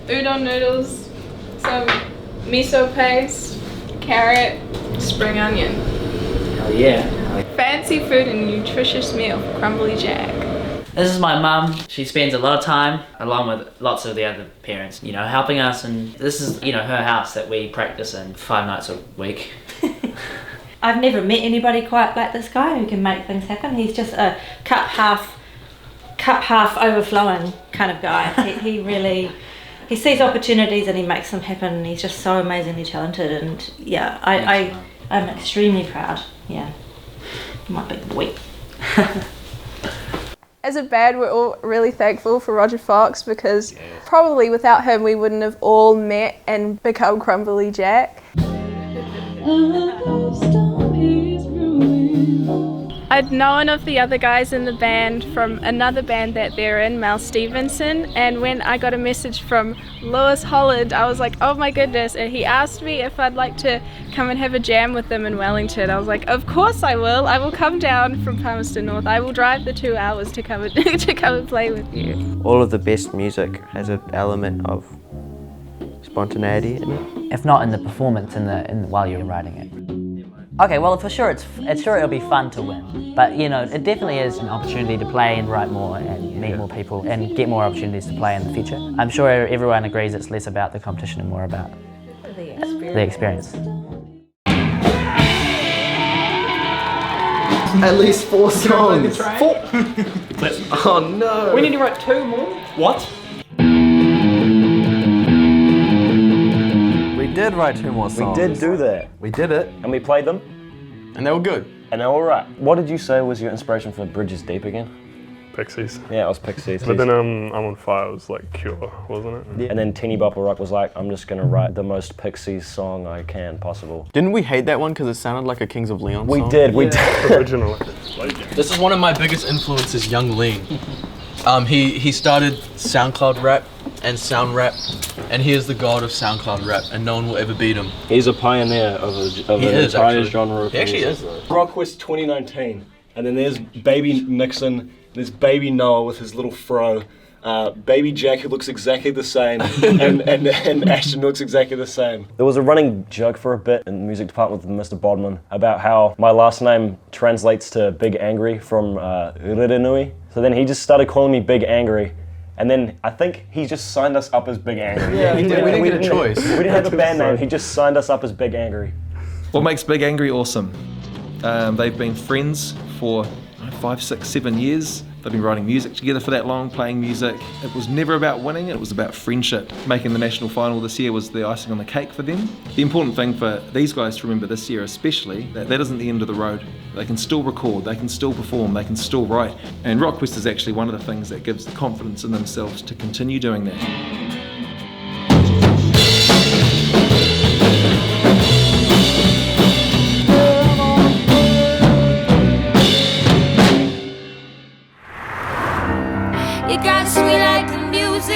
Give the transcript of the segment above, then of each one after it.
udon noodles, some miso paste, carrot, spring onion. Hell yeah. Fancy food and nutritious meal for Crumbly Jack. This is my mum. She spends a lot of time, along with lots of the other parents, you know, helping us, and this is, you know, her house that we practice in 5 nights a week. I've never met anybody quite like this guy who can make things happen. He's just a cup half overflowing kind of guy. He sees opportunities and he makes them happen, and he's just so amazingly talented, and yeah, I'm extremely proud. Yeah, my big boy. As a band, we're all really thankful for Roger Fox, because probably without him we wouldn't have all met and become Crumbly Jack. I'd known of the other guys in the band from another band that they're in, Mel Stevenson, and when I got a message from Lewis Holland, I was like, oh my goodness, and he asked me if I'd like to come and have a jam with them in Wellington. I was like, of course I will come down from Palmerston North. I will drive the 2 hours to come and, to come and play with you. All of the best music has an element of spontaneity in it. If not in the performance, while you're writing it. Okay, well, for sure, it'll be fun to win. But, you know, it definitely is an opportunity to play and write more and meet more people and get more opportunities to play in the future. I'm sure everyone agrees it's less about the competition and more about the experience. At least 4 songs. 4? Oh no. We need to write 2 more. What? We did write 2 more songs. We did do that. We did it. And we played them. And they were good. And they were alright. What did you say was your inspiration for Bridges Deep again? Pixies. Yeah, it was Pixies. But then I'm on Fire was like Cure, wasn't it? Yeah. And then Teeny Bopper Rock was like, I'm just gonna write the most Pixies song I can possible. Didn't we hate that one because it sounded like a Kings of Leon We song? did, we did. Original. This is one of my biggest influences, Young Lean. He started SoundCloud rap and sound rap, and he is the god of SoundCloud rap, and no one will ever beat him. He's a pioneer of an entire genre of He actually music. is. Rockquest 2019, and then there's Baby Nixon, there's Baby Noah with his little fro, Baby Jack who looks exactly the same, and Ashton looks exactly the same. There was a running joke for a bit in the music department with Mr. Bodman about how my last name translates to Big Angry from Ririnui. So then he just started calling me Big Angry. And then I think he just signed us up as Big Angry. Yeah, we didn't get a choice. We didn't have a band name, he just signed us up as Big Angry. What makes Big Angry awesome? They've been friends for 5, 6, 7 years. They've been writing music together for that long, playing music. It was never about winning, it was about friendship. Making the national final this year was the icing on the cake for them. The important thing for these guys to remember this year especially, that isn't the end of the road. They can still record, they can still perform, they can still write. And Rockquest is actually one of the things that gives the confidence in themselves to continue doing that. You got sweet like the music.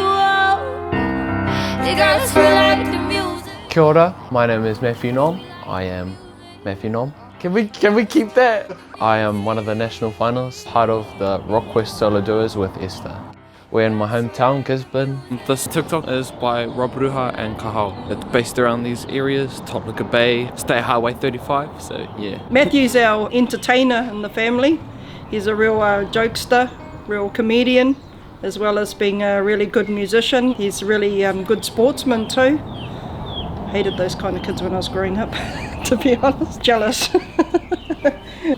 Whoa. You got sweet like the music. Kia ora, my name is Matthew Nom. I am Matthew Nom. Can we keep that? I am one of the national finalists, part of the Rockquest solo duos with Esther. We're in my hometown, Gisborne. This TikTok is by Rob Ruha and Kahau. It's based around these areas, Toplika Bay, State Highway 35, so yeah. Matthew's our entertainer in the family. He's a real jokester, real comedian, as well as being a really good musician. He's a really good sportsman too. Hated those kind of kids when I was growing up, to be honest. Jealous.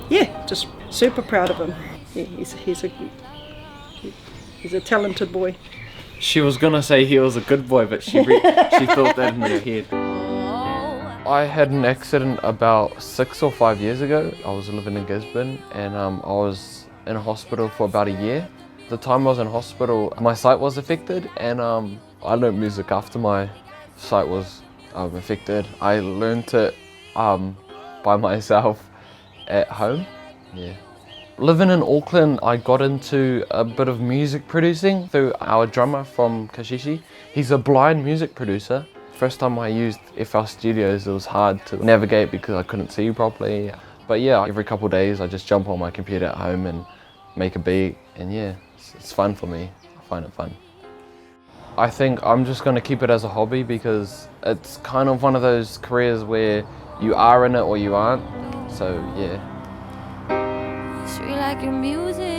Yeah, just super proud of him. Yeah, he's a talented boy. She was gonna say he was a good boy, but she thought that in her head. I had an accident about 6 or 5 years ago. I was living in Gisborne and I was in hospital for about a year. The time I was in hospital, my sight was affected, and I learned music after my sight was affected. I learned it by myself at home. Yeah. Living in Auckland, I got into a bit of music producing through our drummer from Kashishi. He's a blind music producer. First time I used FL Studios, it was hard to navigate because I couldn't see properly. But yeah, every couple of days I just jump on my computer at home and make a beat, and yeah, it's fun for me. I find it fun. I think I'm just going to keep it as a hobby because it's kind of one of those careers where you are in it or you aren't. So yeah. Sweet like your music.